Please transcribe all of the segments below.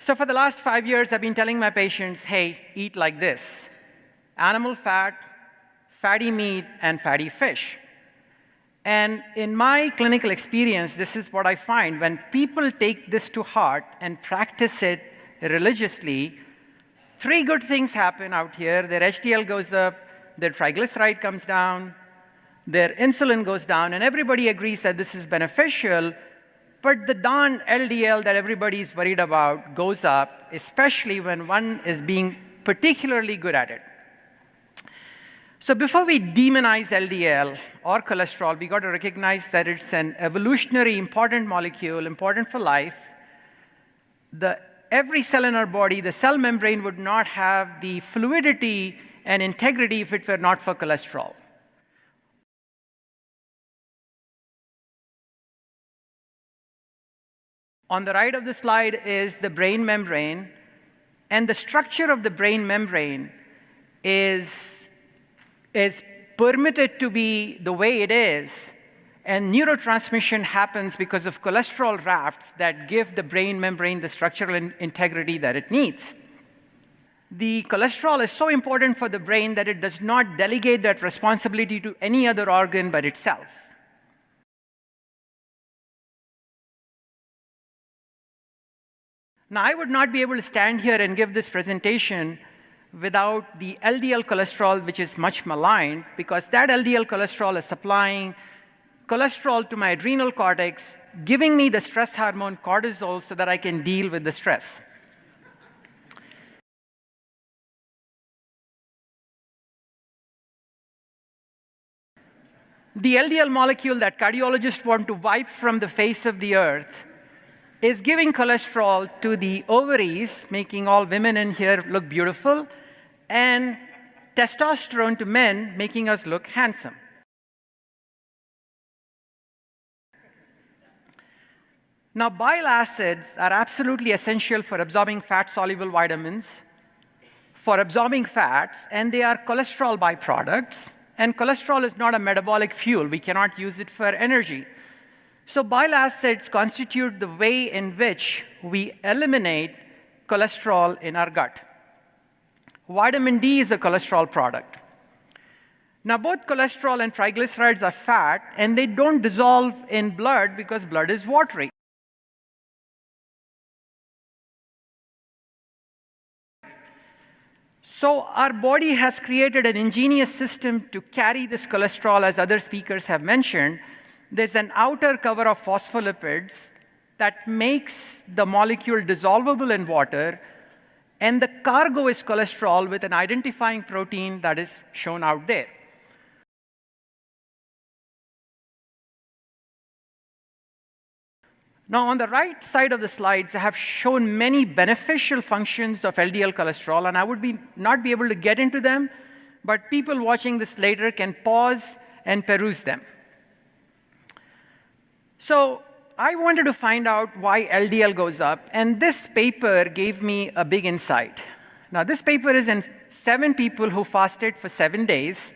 So for the last 5 years, I've been telling my patients, hey, eat like this: animal fat, fatty meat, and fatty fish. And in my clinical experience, this is what I find. When people take this to heart and practice it religiously, 3 good things happen out here. Their HDL goes up, their triglyceride comes down, their insulin goes down, and everybody agrees that this is beneficial. But the darn LDL that everybody is worried about goes up, especially when one is being particularly good at it. So before we demonize LDL or cholesterol, we got to recognize that it's an evolutionary important molecule, important for life. Every cell in our body, the cell membrane would not have the fluidity and integrity if it were not for cholesterol. On the right of the slide is the brain membrane, and the structure of the brain membrane is permitted to be the way it is, and neurotransmission happens because of cholesterol rafts that give the brain membrane the structural integrity that it needs. The cholesterol is so important for the brain that it does not delegate that responsibility to any other organ but itself. Now, I would not be able to stand here and give this presentation without the LDL cholesterol, which is much maligned, because that LDL cholesterol is supplying cholesterol to my adrenal cortex, giving me the stress hormone cortisol so that I can deal with the stress. The LDL molecule that cardiologists want to wipe from the face of the earth is giving cholesterol to the ovaries, making all women in here look beautiful, and testosterone to men, making us look handsome. Now, bile acids are absolutely essential for absorbing fat-soluble vitamins, for absorbing fats, and they are cholesterol byproducts. And cholesterol is not a metabolic fuel. We cannot use it for energy. So bile acids constitute the way in which we eliminate cholesterol in our gut. Vitamin D is a cholesterol product. Now, both cholesterol and triglycerides are fat, and they don't dissolve in blood because blood is watery. So our body has created an ingenious system to carry this cholesterol, as other speakers have mentioned. There's an outer cover of phospholipids that makes the molecule dissolvable in water, and the cargo is cholesterol with an identifying protein that is shown out there. Now, on the right side of the slides, I have shown many beneficial functions of LDL cholesterol, and I would not be able to get into them, but people watching this later can pause and peruse them. So I wanted to find out why LDL goes up, and this paper gave me a big insight. Now, this paper is in 7 people who fasted for 7 days,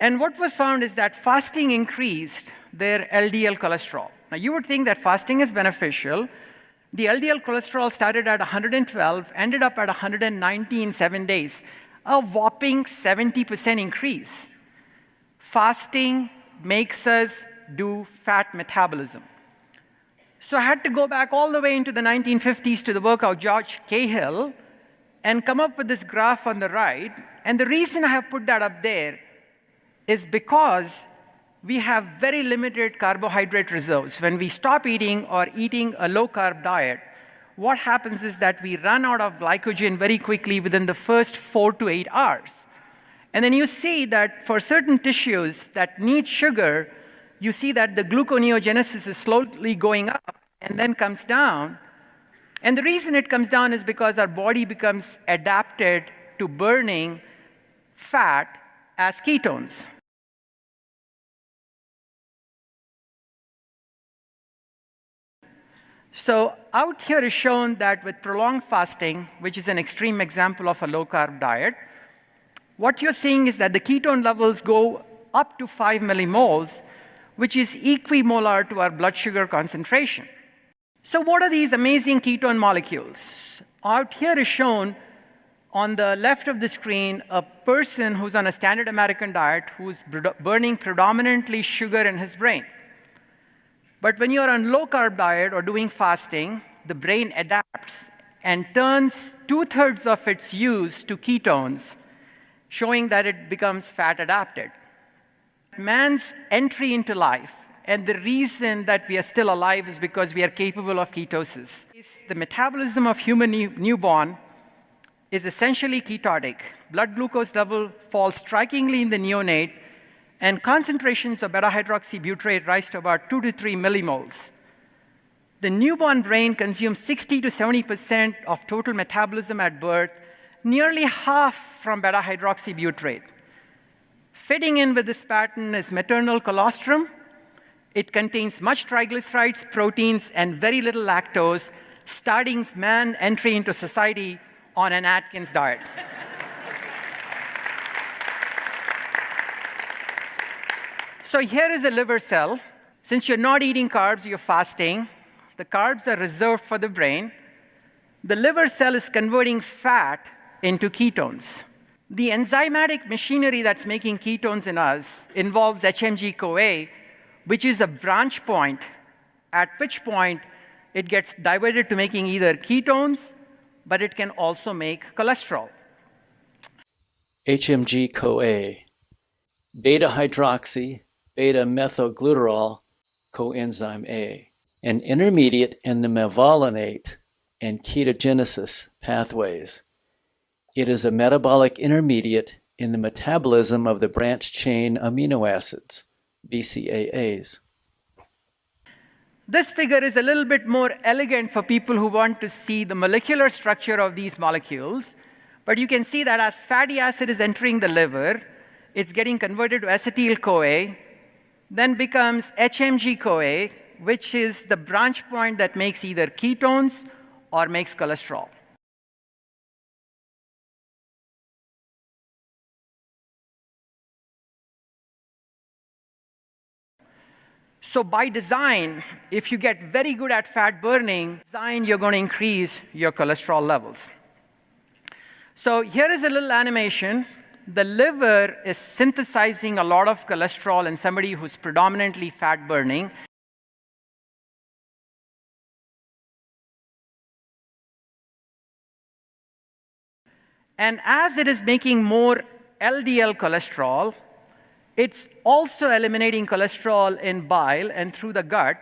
and what was found is that fasting increased their LDL cholesterol. Now, you would think that fasting is beneficial. The LDL cholesterol started at 112, ended up at 190 in 7 days, a whopping 70% increase. Fasting makes us do fat metabolism. So I had to go back all the way into the 1950s to the work of George Cahill and come up with this graph on the right. And the reason I have put that up there is because we have very limited carbohydrate reserves. When we stop eating or eating a low-carb diet, what happens is that we run out of glycogen very quickly within the first 4 to 8 hours. And then you see that for certain tissues that need sugar, you see that the gluconeogenesis is slowly going up and then comes down. And the reason it comes down is because our body becomes adapted to burning fat as ketones. So out here is shown that with prolonged fasting, which is an extreme example of a low-carb diet, what you're seeing is that the ketone levels go up to 5 millimoles, which is equimolar to our blood sugar concentration. So what are these amazing ketone molecules? Out here is shown on the left of the screen a person who's on a standard American diet who's burning predominantly sugar in his brain. But when you're on low-carb diet or doing fasting, the brain adapts and turns 2/3 of its use to ketones, showing that it becomes fat-adapted. Man's entry into life, and the reason that we are still alive is because we are capable of ketosis. The metabolism of human newborn is essentially ketotic. Blood glucose level falls strikingly in the neonate, and concentrations of beta-hydroxybutyrate rise to about 2 to 3 millimoles. The newborn brain consumes 60 to 70% of total metabolism at birth, nearly half from beta-hydroxybutyrate. Fitting in with this pattern is maternal colostrum. It contains much triglycerides, proteins, and very little lactose, starting man entry into society on an Atkins diet. So here is a liver cell. Since you're not eating carbs, you're fasting. The carbs are reserved for the brain. The liver cell is converting fat into ketones. The enzymatic machinery that's making ketones in us involves HMG-CoA, which is a branch point, at which point it gets diverted to making either ketones, but it can also make cholesterol. HMG-CoA, beta-hydroxy, beta-methylglutarol coenzyme A, an intermediate in the mevalonate and ketogenesis pathways. It is a metabolic intermediate in the metabolism of the branched-chain amino acids, BCAAs. This figure is a little bit more elegant for people who want to see the molecular structure of these molecules, but you can see that as fatty acid is entering the liver, it's getting converted to acetyl-CoA, then becomes HMG-CoA, which is the branch point that makes either ketones or makes cholesterol. So by design, if you get very good at fat burning, you're going to increase your cholesterol levels. So here is a little animation. The liver is synthesizing a lot of cholesterol in somebody who's predominantly fat burning. And as it is making more LDL cholesterol, it's also eliminating cholesterol in bile and through the gut.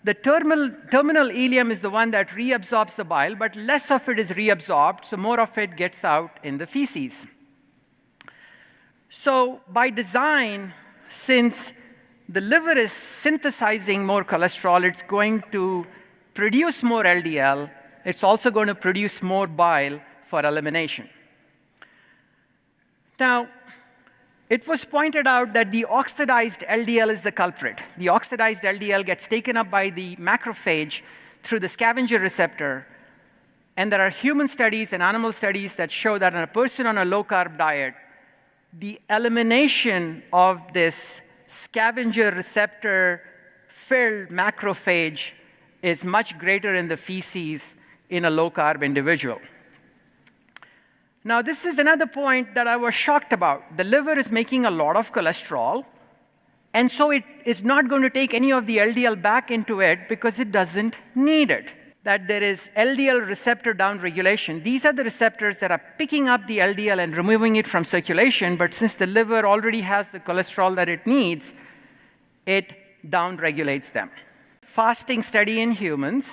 The terminal ileum is the one that reabsorbs the bile, but less of it is reabsorbed, so more of it gets out in the feces. So by design, since the liver is synthesizing more cholesterol, it's going to produce more LDL. It's also going to produce more bile for elimination. Now, it was pointed out that the oxidized LDL is the culprit. The oxidized LDL gets taken up by the macrophage through the scavenger receptor. And there are human studies and animal studies that show that in a person on a low-carb diet, the elimination of this scavenger receptor-filled macrophage is much greater in the feces in a low-carb individual. Now, this is another point that I was shocked about. The liver is making a lot of cholesterol, and so it is not going to take any of the LDL back into it because it doesn't need it. That there is LDL receptor downregulation. These are the receptors that are picking up the LDL and removing it from circulation, but since the liver already has the cholesterol that it needs, it downregulates them. Fasting study in humans,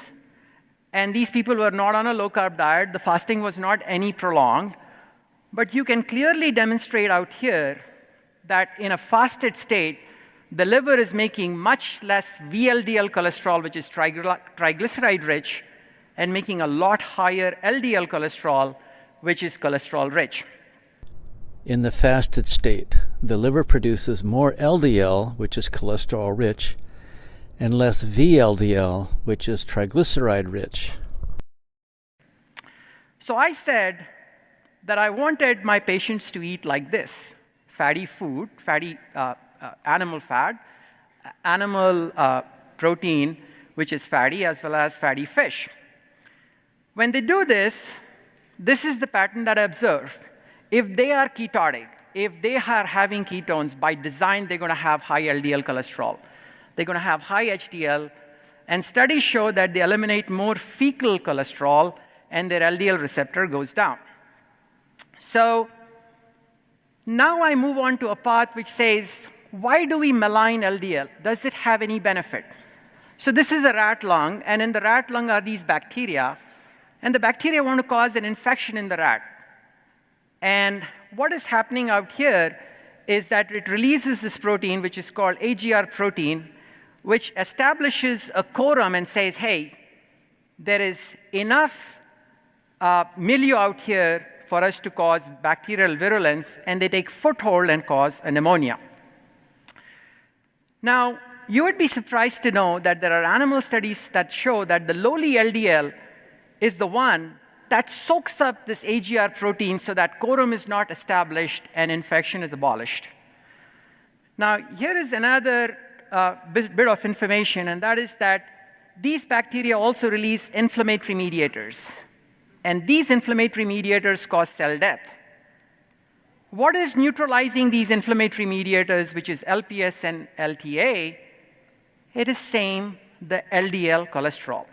and these people were not on a low-carb diet. The fasting was not any prolonged. But you can clearly demonstrate out here that in a fasted state, the liver is making much less VLDL cholesterol, which is triglyceride-rich, and making a lot higher LDL cholesterol, which is cholesterol-rich. In the fasted state, the liver produces more LDL, which is cholesterol-rich, and less VLDL, which is triglyceride-rich. So I said that I wanted my patients to eat like this: fatty food, fatty animal fat, animal protein, which is fatty, as well as fatty fish. When they do this, this is the pattern that I observe. If they are ketotic, if they are having ketones, by design, they're going to have high LDL cholesterol. They're going to have high HDL, and studies show that they eliminate more fecal cholesterol, and their LDL receptor goes down. So now I move on to a path which says, why do we malign LDL? Does it have any benefit? So this is a rat lung, and in the rat lung are these bacteria, and the bacteria want to cause an infection in the rat. And what is happening out here is that it releases this protein, which is called AGR protein, which establishes a quorum and says, hey, there is enough milieu out here for us to cause bacterial virulence, and they take foothold and cause a pneumonia. Now, you would be surprised to know that there are animal studies that show that the lowly LDL is the one that soaks up this AGR protein so that quorum is not established and infection is abolished. Now, here is another bit of information, and that is that these bacteria also release inflammatory mediators. And these inflammatory mediators cause cell death. What is neutralizing these inflammatory mediators, which is LPS and LTA? It is same, the LDL cholesterol.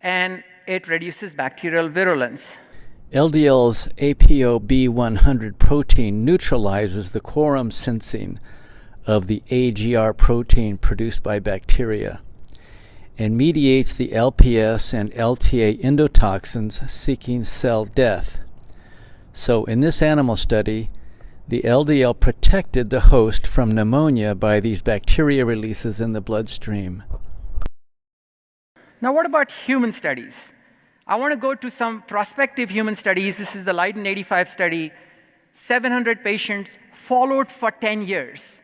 And it reduces bacterial virulence. LDL's ApoB100 protein neutralizes the quorum sensing of the AGR protein produced by bacteria and mediates the LPS and LTA endotoxins seeking cell death. So in this animal study, the LDL protected the host from pneumonia by these bacteria releases in the bloodstream. Now, what about human studies? I want to go to some prospective human studies. This is the Leiden 85 study, 700 patients followed for 10 years.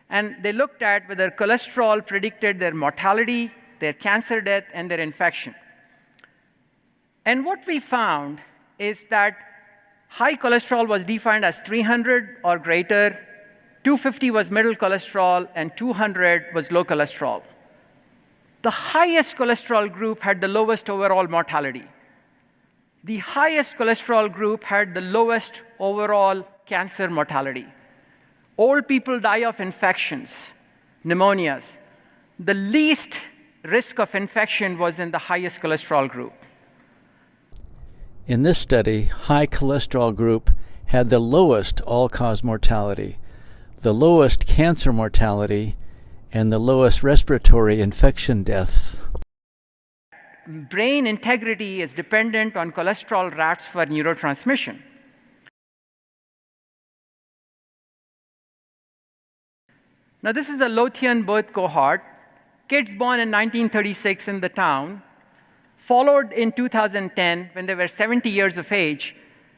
And they looked at whether cholesterol predicted their mortality, their cancer death, and their infection. And what we found is that high cholesterol was defined as 300 or greater, 250 was middle cholesterol, and 200 was low cholesterol. The highest cholesterol group had the lowest overall mortality. The highest cholesterol group had the lowest overall cancer mortality. Old people die of infections, pneumonias. The least risk of infection was in the highest cholesterol group. In this study, high cholesterol group had the lowest all-cause mortality, the lowest cancer mortality, and the lowest respiratory infection deaths. Brain integrity is dependent on cholesterol rats for neurotransmission. Now, this is a Lothian birth cohort, kids born in 1936 in the town, followed in 2010 when they were 70 years of age.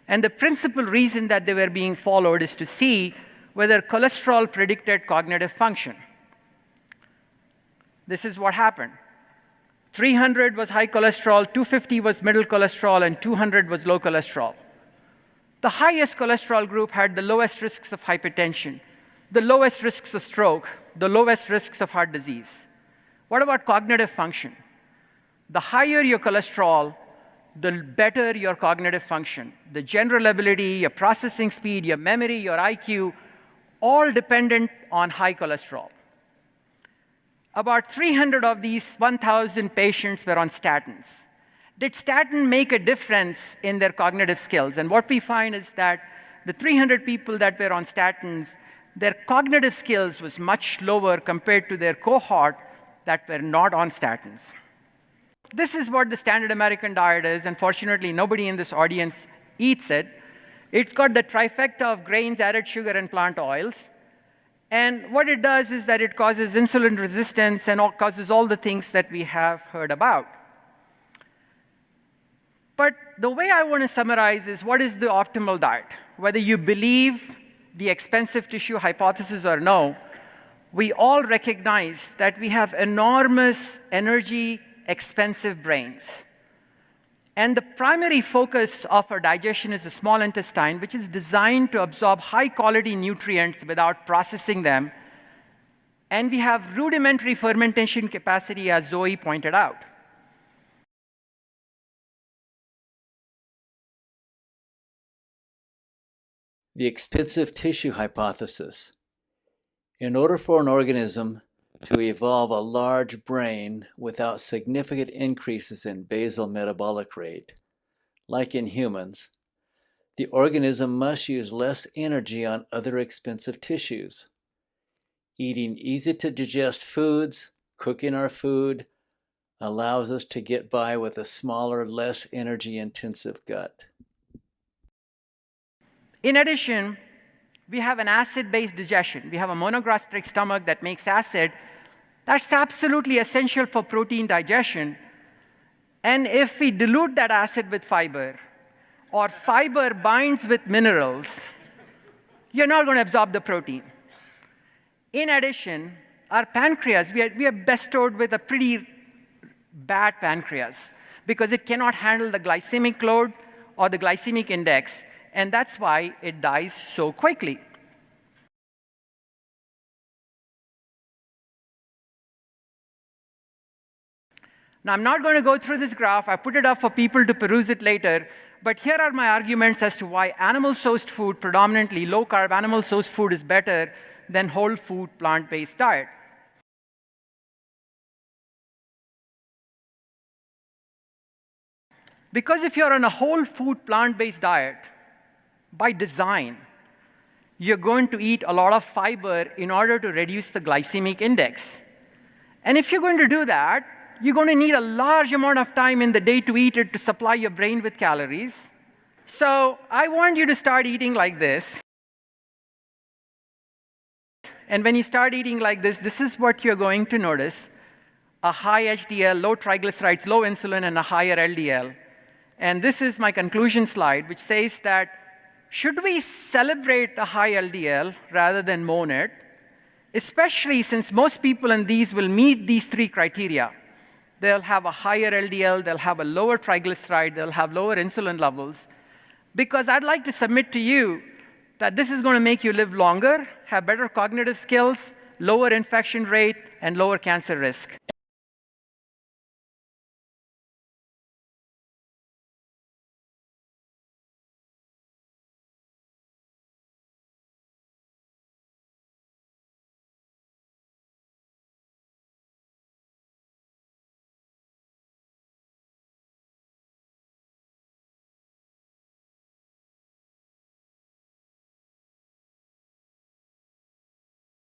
And the principal reason that they were being followed is to see whether cholesterol predicted cognitive function. This is what happened. 300 was high cholesterol, 250 was middle cholesterol, and 200 was low cholesterol. The highest cholesterol group had the lowest risks of hypertension, the lowest risks of stroke, the lowest risks of heart disease. What about cognitive function? The higher your cholesterol, the better your cognitive function. The general ability, your processing speed, your memory, your IQ, all dependent on high cholesterol. About 300 of these 1,000 patients were on statins. Did statin make a difference in their cognitive skills? And what we find is that the 300 people that were on statins, their cognitive skills was much lower compared to their cohort that were not on statins. This is what the standard American diet is. Unfortunately, nobody in this audience eats it. It's got the trifecta of grains, added sugar, and plant oils. And what it does is that it causes insulin resistance and causes all the things that we have heard about. But the way I want to summarize is what is the optimal diet? Whether you believe the expensive tissue hypothesis or no, we all recognize that we have enormous energy expensive brains. And the primary focus of our digestion is the small intestine, which is designed to absorb high-quality nutrients without processing them. And we have rudimentary fermentation capacity, as Zoe pointed out. The expensive tissue hypothesis. In order for an organism to evolve a large brain without significant increases in basal metabolic rate, like in humans, the organism must use less energy on other expensive tissues. Eating easy-to-digest foods, cooking our food, allows us to get by with a smaller, less energy-intensive gut. In addition, we have an acid-based digestion. We have a monogastric stomach that makes acid. That's absolutely essential for protein digestion. And if we dilute that acid with fiber, or fiber binds with minerals, you're not going to absorb the protein. In addition, our pancreas, we are bestowed with a pretty bad pancreas because it cannot handle the glycemic load or the glycemic index, and that's why it dies so quickly. Now, I'm not going to go through this graph. I put it up for people to peruse it later. But here are my arguments as to why animal-sourced food, predominantly low-carb animal-sourced food, is better than whole food plant-based diet. Because if you're on a whole food plant-based diet, by design, you're going to eat a lot of fiber in order to reduce the glycemic index. And if you're going to do that, you're going to need a large amount of time in the day to eat it to supply your brain with calories. So I want you to start eating like this. And when you start eating like this is what you're going to notice: a high HDL, low triglycerides, low insulin, and a higher LDL. And this is my conclusion slide, which says that should we celebrate a high LDL rather than mourn it, especially since most people in these will meet these three criteria. They'll have a higher LDL, they'll have a lower triglyceride, they'll have lower insulin levels. Because I'd like to submit to you that this is going to make you live longer, have better cognitive skills, lower infection rate, and lower cancer risk.